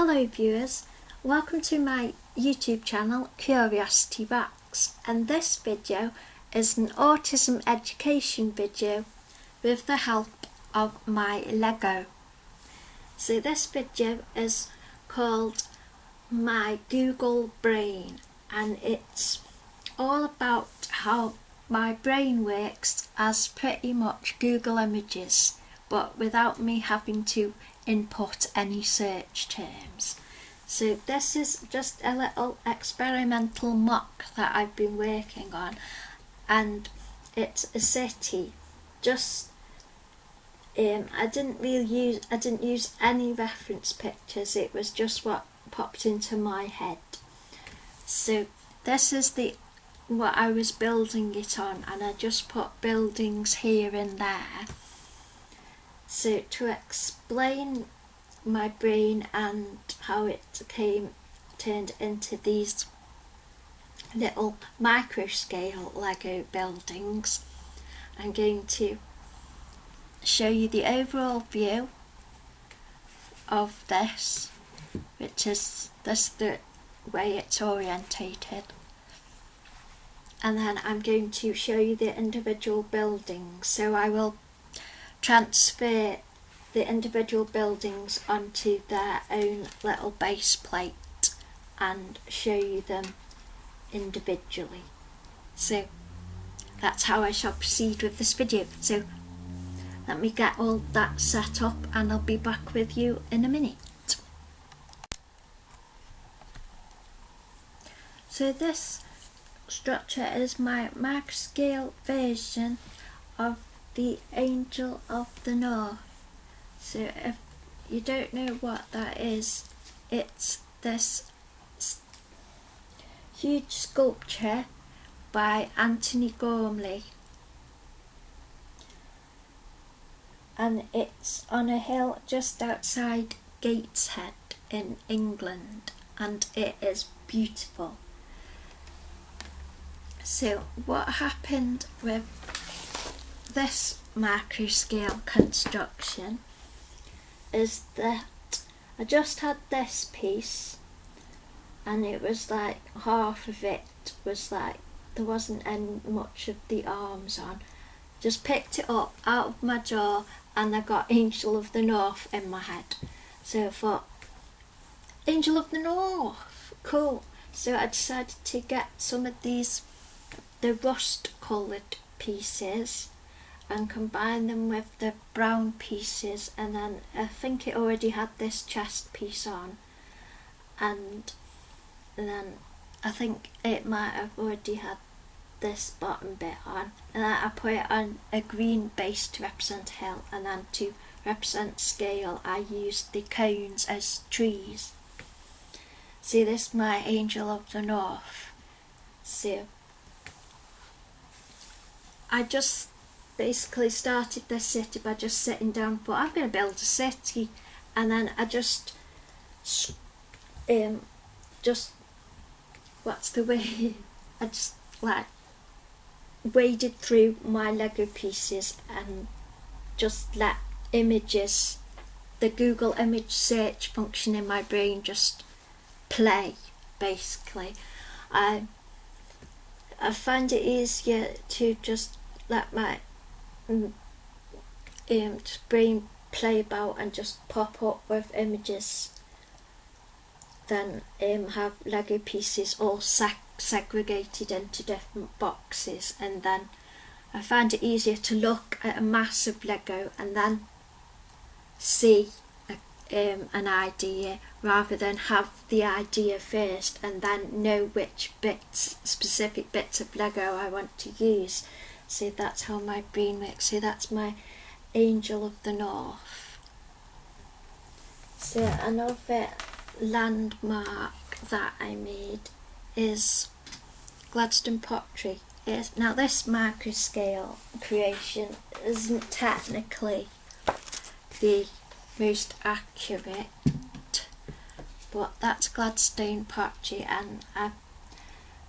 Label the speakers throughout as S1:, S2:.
S1: Hello viewers, welcome to my YouTube channel Curiosity Rocks, and this video is an autism education video with the help of my Lego. So this video is called My Google Brain, and it's all about how my brain works as pretty much Google images, but without me having to input any search terms. So this is just a little experimental mock that I've been working on, and it's a city. I didn't use any reference pictures, it was just what popped into my head. So this is what I was building it on, and I just put buildings here and there. So to explain my brain and how it turned into these little microscale Lego buildings, I'm going to show you the overall view of this, which is the way it's orientated, and then I'm going to show you the individual buildings. So I will transfer the individual buildings onto their own little base plate and show you them individually. So that's how I shall proceed with this video. So let me get all that set up and I'll be back with you in a minute. So this structure is my microscale version of the Angel of the North. So if you don't know what that is, it's this huge sculpture by Anthony Gormley, and it's on a hill just outside Gateshead in England, and it is beautiful. So what happened with this macroscale construction is that I just had this piece, and it was like half of it was like there wasn't any much of the arms on. Just picked it up out of my drawer and I got Angel of the North in my head. So I thought, Angel of the North, cool. So I decided to get some of the rust coloured pieces and combine them with the brown pieces, and then I think it already had this chest piece on, and then I think it might have already had this bottom bit on, and then I put it on a green base to represent hill, and then to represent scale I used the cones as trees. See, this is my Angel of the North. So I just basically started this city by just sitting down and thought, I'm going to build a city, and then I just what's the way, I just like waded through my Lego pieces and just let images, the Google image search function in my brain just play basically. I find it easier to just let my brain play about and just pop up with images than have Lego pieces all segregated into different boxes, and then I find it easier to look at a mass of Lego and then see an idea, rather than have the idea first and then know which specific bits of Lego I want to use. So that's how my brain works. So that's my Angel of the North. So another landmark that I made is Gladstone pottery. Now this microscale creation isn't technically the most accurate, but that's Gladstone pottery, and I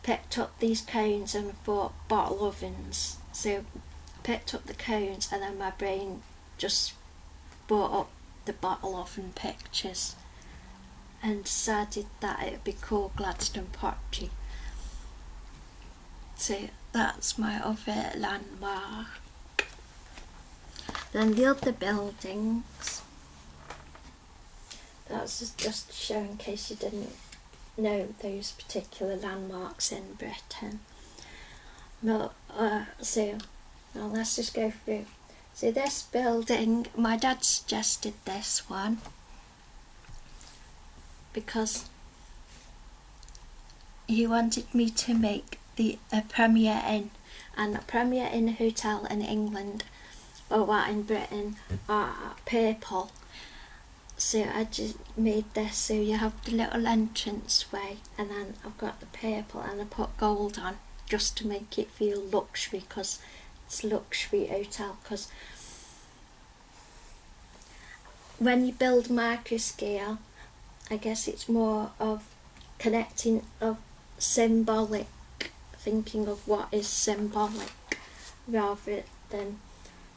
S1: picked up these cones and bought bottle ovens. So I picked up the cones and then my brain just brought up the bottle oven pictures, and decided that it would be called Gladstone Pottery. So that's my other landmark. Then the other buildings, that's just to show in case you didn't know those particular landmarks in Britain. No, so now let's just go through. So this building, my dad suggested this one because he wanted me to make a Premier Inn, and a Premier Inn hotel in England or in Britain are purple. So I just made this, so you have the little entrance way, and then I've got the purple and I put gold on just to make it feel luxury, because it's a luxury hotel. Because when you build microscale, I guess it's more of connecting of symbolic, thinking of what is symbolic rather than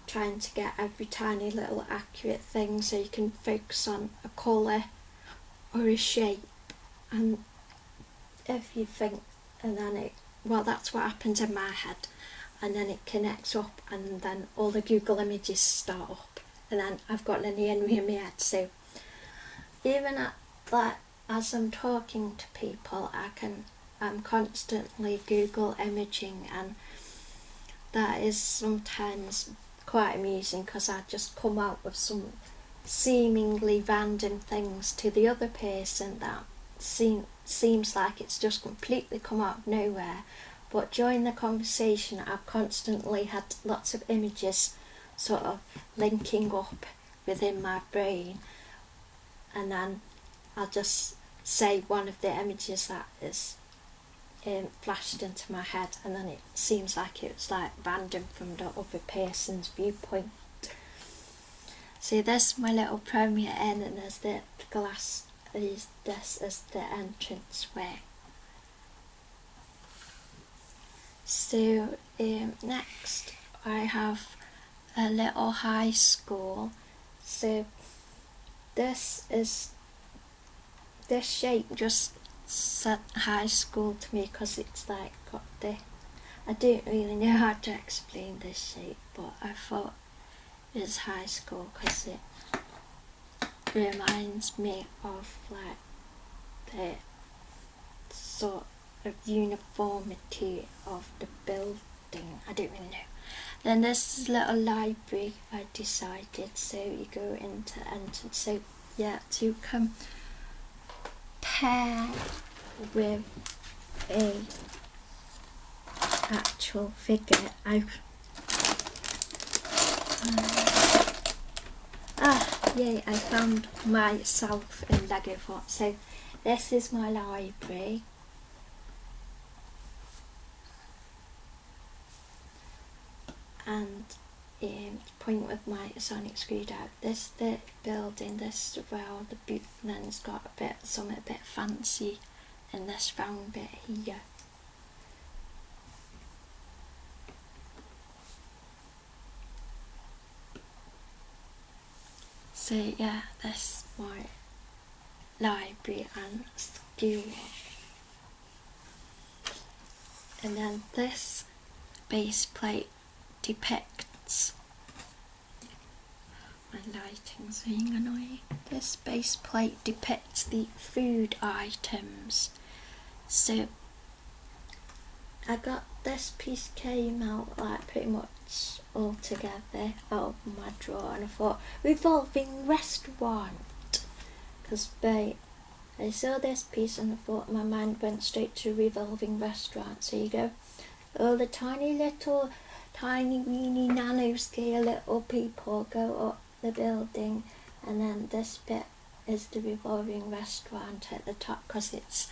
S1: trying to get every tiny little accurate thing, so you can focus on a colour or a shape, and if you think, and then that's what happens in my head, and then it connects up, and then all the Google images start up, and then I've got linear in my head. So even as I'm talking to people, I'm constantly Google imaging, and that is sometimes quite amusing because I just come out with some seemingly random things to the other person that seems like it's just completely come out of nowhere, but during the conversation I've constantly had lots of images sort of linking up within my brain, and then I'll just say one of the images that is flashed into my head, and then it seems like it's like random from the other person's viewpoint. So there's my little Premier Inn, and there's the glass, this is the entrance way. So next I have a little high school. So this shape just said high school to me because it's like got I don't really know how to explain this shape, but I thought it's high school because it reminds me of like the sort of uniformity of the building. I don't really know. Then there's a little library I decided, so you go into entrance. So yeah, to compare with a actual figure, I found myself in LEGO MOC. So this is my library, and point with my sonic screwdriver. This the building, this well the boot, and then it's got something a bit fancy in this round bit here. So yeah, that's my library and school. And then this base plate depicts, my lighting's being annoying. This base plate depicts the food items. So I got this piece came out like pretty much all together out of my drawer, and I thought revolving restaurant, because I saw this piece and I thought my mind went straight to revolving restaurant. So you go all the tiny weeny nanoscale little people go up the building, and then this bit is the revolving restaurant at the top, because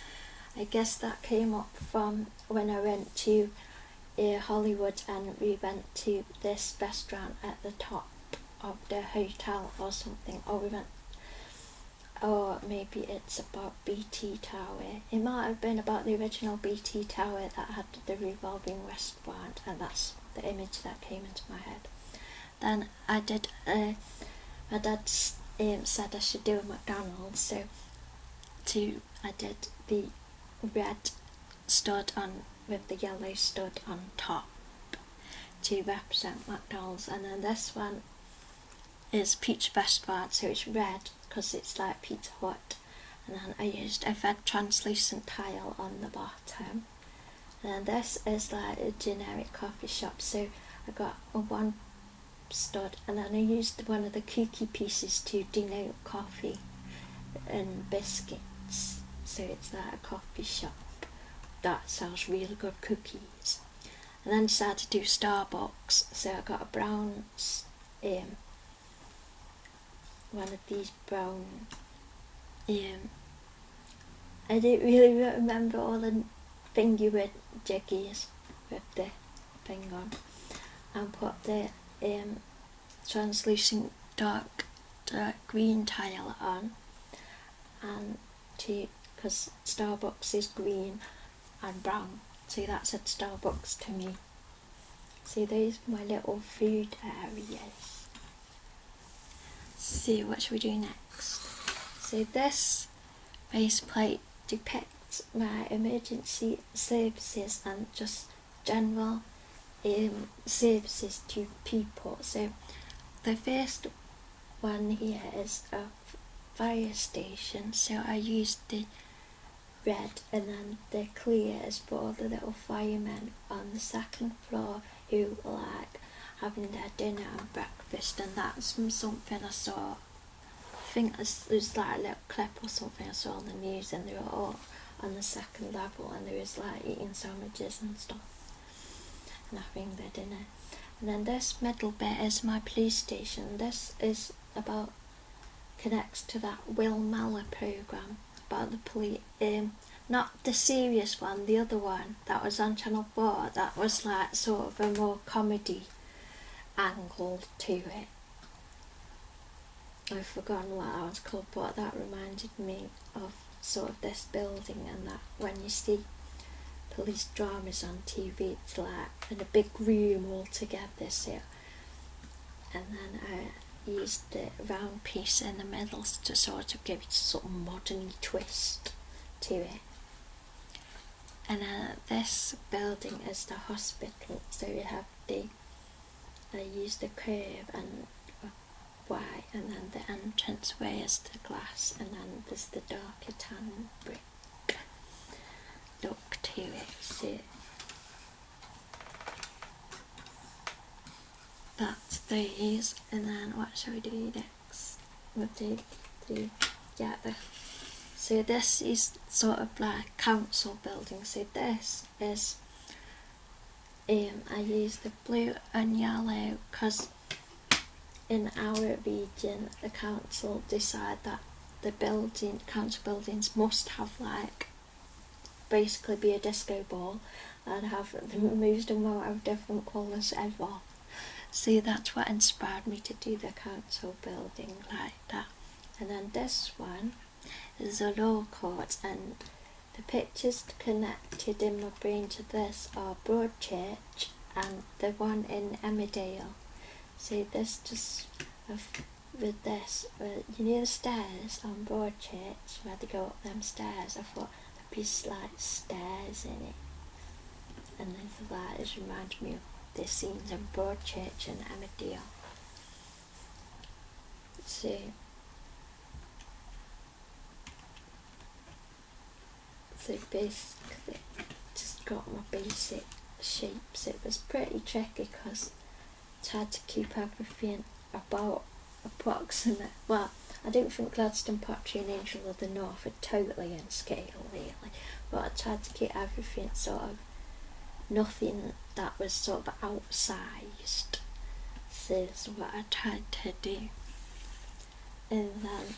S1: I guess that came up from when I went to Hollywood and we went to this restaurant at the top of the hotel or something, or maybe it's about BT Tower. It might have been about the original BT Tower that had the revolving restaurant, and that's the image that came into my head. Then I did, my dad said I should do a McDonald's, so I did the red stud on with the yellow stud on top to represent McDonald's, and then this one is Pizza Restaurant, so it's red because it's like Pizza Hut, and then I used a red translucent tile on the bottom, and then this is like a generic coffee shop, so I got a one stud, and then I used one of the cookie pieces to denote coffee and biscuits, so it's like a coffee shop that sells really good cookies. And then decided to do Starbucks, so I got a brown, one of these brown, I don't really remember all the thingy with jiggies with the thing on, and put the translucent dark green tile on, and because Starbucks is green and brown, so that said Starbucks to me. See, those are my little food areas. See, what should we do next? So this base plate depicts my emergency services and just general services to people. So the first one here is a fire station, so I used the red, and then the clear is for all the little firemen on the second floor who were like having their dinner and breakfast, and that's from something I saw. I think there's like a little clip or something I saw on the news, and they were all on the second level, and they was like eating sandwiches and stuff and having their dinner. And then this middle bit is my police station. This is about, connects to that Will Meller programme about the police, not the serious one, the other one that was on Channel 4, that was like sort of a more comedy angle to it. I've forgotten what that was called, but that reminded me of sort of this building, and that when you see police dramas on TV, it's like in a big room all together, so, and then I used the round piece in the middle to sort of give it some modern twist to it. And this building is the hospital, so you have I used the curve and white, and then the entrance way is the glass, and then there's the darker tan brick look to it. So that's these, and then what shall we do next? We'll do so this is sort of like council building. So this is I use the blue and yellow because in our region the council decide that the council buildings must have like basically be a disco ball and have most of them have different colours ever. So that's what inspired me to do the council building like that. And then this one is a law court, and the pictures connected in my brain to this are Broadchurch and the one in Emmerdale. So this just with this, you know the stairs on Broadchurch where they go up them stairs, I thought there'd be like stairs in it, and then that just reminded me of the scenes in Broadchurch and Emmerdale. So basically just got my basic shapes. It was pretty tricky because I tried to keep everything about approximate. Well, I don't think Gladstone Pottery and Angel of the North are totally in scale really, but I tried to keep everything sort of nothing that was sort of outsized. So that's what I tried to do. And then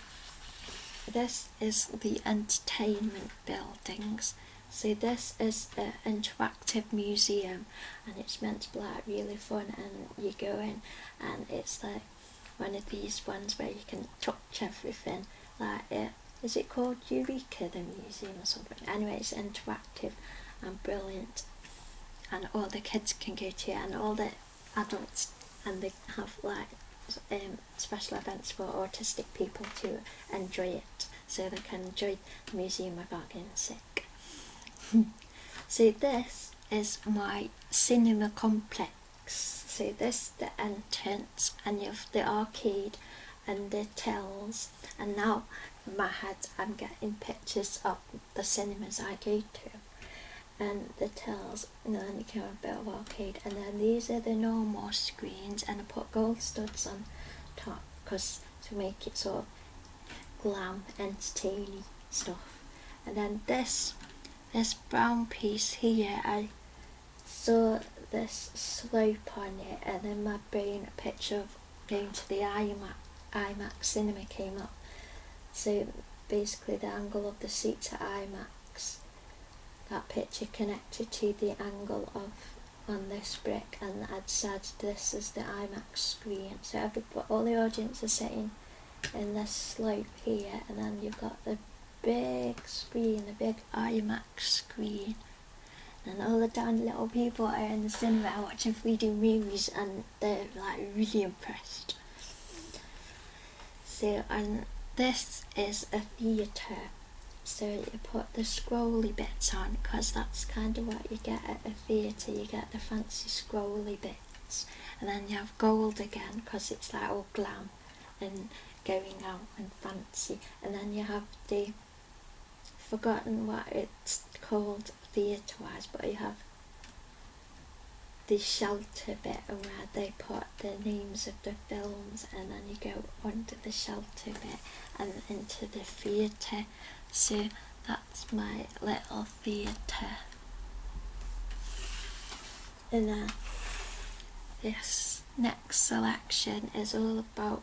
S1: this is the entertainment buildings. So this is an interactive museum, and it's meant to be like really fun, and you go in and it's like one of these ones where you can touch everything, like is it called Eureka the museum or something? Anyway, it's interactive and brilliant, and all the kids can go to it and all the adults, and they have like special events for autistic people to enjoy it. so they can enjoy the museum without getting sick. So this is my cinema complex. So this is the entrance, and you have the arcade and the tills, and now in my head I'm getting pictures of the cinemas I go to, and the tills, and then you can have a bit of arcade, and then these are the normal screens, and I put gold studs on top because to make it sort of glam, entertaining stuff. And then this brown piece here, I saw this slope on it, and in my brain a picture of going to the IMAX cinema came up. So basically the angle of the seat at IMAX, that picture connected to the angle of on this brick, and I decided this is the IMAX screen. So all the audience are sitting in this slope here, and then you've got the big screen, the big IMAX screen, and all the tiny little people are in the cinema watching 3D movies, and they're like really impressed. So, and this is a theatre, so you put the scrolly bits on, because that's kind of what you get at a theatre, you get the fancy scrolly bits, and then you have gold again because it's like all glam and going out and fancy, and then you have the, forgotten what it's called theatre-wise, but you have the shelter bit where they put the names of the films, and then you go under the shelter bit and into the theatre. So that's my little theatre. And then this next selection is all about,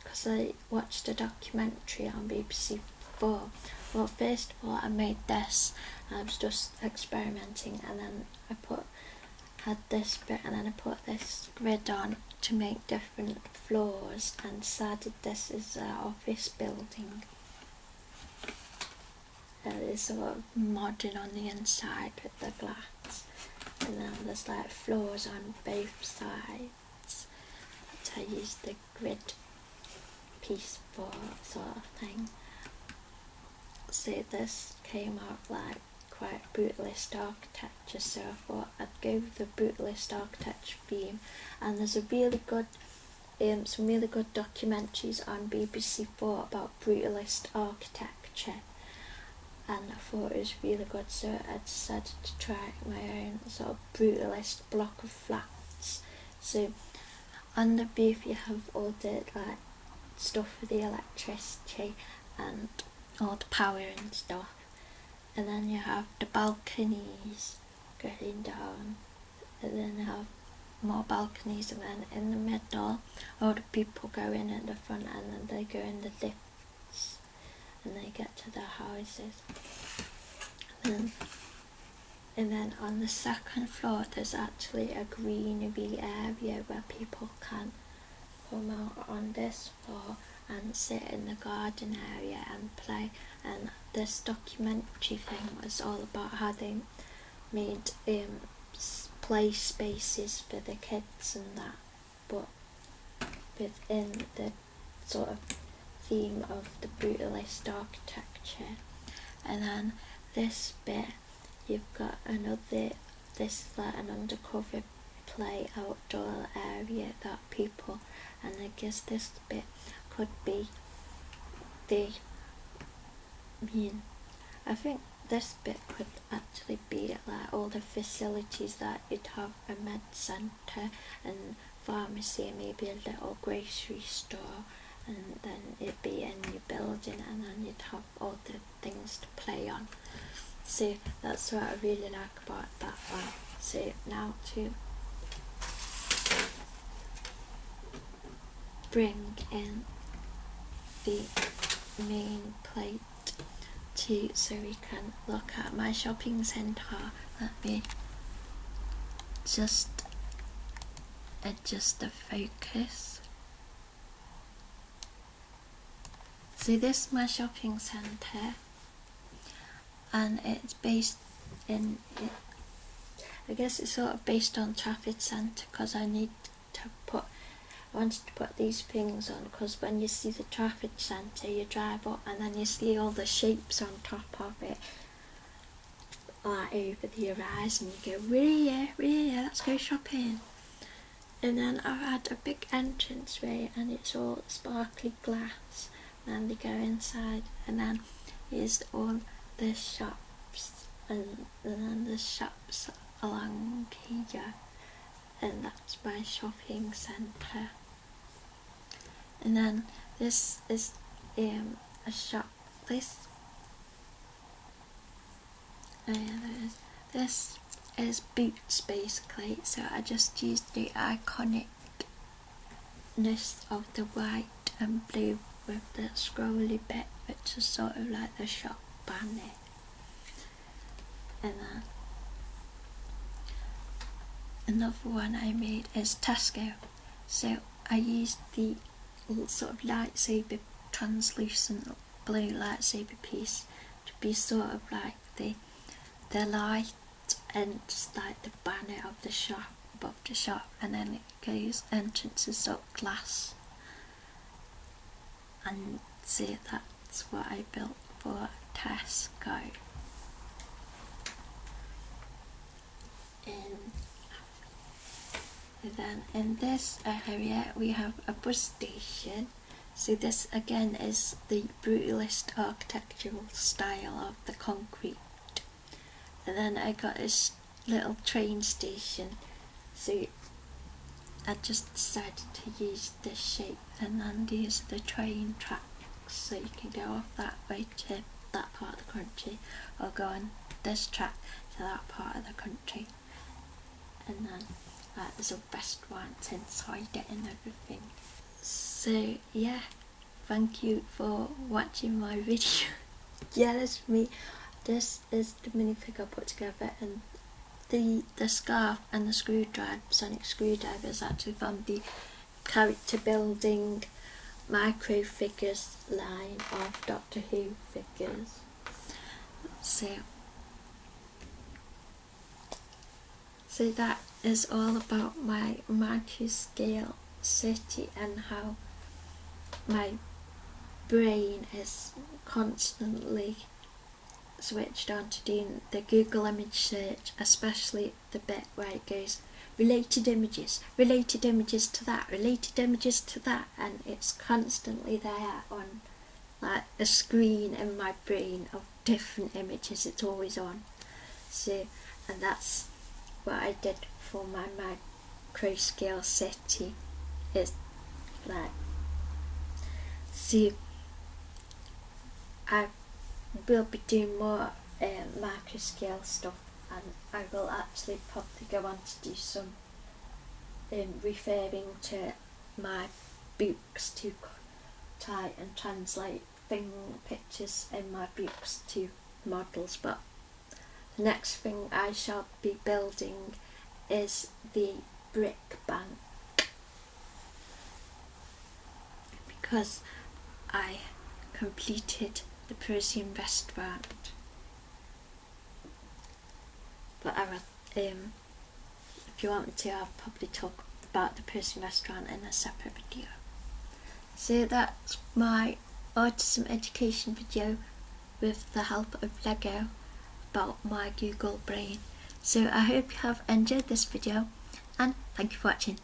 S1: because I watched a documentary on BBC4. Well, first of all I made this, I was just experimenting, and then I had this bit, and then I put this grid on to make different floors, and decided this is an office building. It's sort of modern on the inside with the glass, and then there's like floors on both sides that I used the grid piece for, sort of thing. So this came out like quite brutalist architecture, so I thought I'd go with the brutalist architecture theme, and there's a really good some really good documentaries on BBC4 about brutalist architecture, and I thought it was really good, so I decided to try my own sort of brutalist block of flats. So on the roof you have all the like stuff for the electricity and all the power and stuff, and then you have the balconies going down, and then you have more balconies, and then in the middle all the people go in at the front, and then they go in the lifts and they get to their houses. And then on the second floor there's actually a greenery area where people can come out on this floor and sit in the garden area and play. And this documentary thing was all about how they made play spaces for the kids and that, but within the sort of theme of the brutalist architecture. And then this bit you've got this is like an undercover play outdoor area that people, and I guess this bit could be I think this bit could actually be like all the facilities that you'd have, a med centre and pharmacy and maybe a little grocery store, and then it'd be a new building, and then you'd have all the things to play on. So that's what I really like about that one. So now to bring in the main plate so we can look at my shopping centre. Let me just adjust the focus. So this is my shopping centre, and it's based in, I guess it's sort of based on Trafford Centre, because I need to put I wanted to put these things on because when you see the traffic centre, you drive up and then you see all the shapes on top of it, like over the horizon. You go, we're here, let's go shopping. And then I've had a big entranceway and it's all sparkly glass. And then they go inside, and then here's all the shops, and then the shops along here, and that's my shopping centre. And then this is a shop. This is boots basically, so I just used the iconicness of the white and blue with the scrolly bit, which is sort of like the shop banner. And then another one I made is Tesco. So I used the sort of lightsaber, translucent blue lightsaber piece to be sort of like the light and just like the banner of the shop, above the shop, and then it goes entrances up glass. And see, that's what I built for Tesco. And then in this area we have a bus station. So this again is the brutalist architectural style of the concrete. And then I got this little train station, so I just decided to use this shape, and then these are the train tracks, so you can go off that way to that part of the country, or go on this track to that part of the country. And then there's a restaurant inside it and everything. So yeah, thank you for watching my video. Yeah, that's me. This is the minifig I put together, and the scarf and the screwdriver, sonic screwdriver, is actually from the character building micro figures line of Doctor Who figures. So that is all about my microscale city and how my brain is constantly switched on to doing the Google image search, especially the bit where it goes related images to that, related images to that, and it's constantly there on like a screen in my brain of different images. It's always on. So, and that's what I did for my microscale city. Is like, see, I will be doing more microscale stuff, and I will actually probably go on to do some referring to my books to try and translate pictures in my books to models. But the next thing I shall be building is the brick bank, because I completed the Persian restaurant. But I will, if you want me to, I'll probably talk about the Persian restaurant in a separate video. So that's my autism education video with the help of Lego about my Google brain. So I hope you have enjoyed this video, and thank you for watching.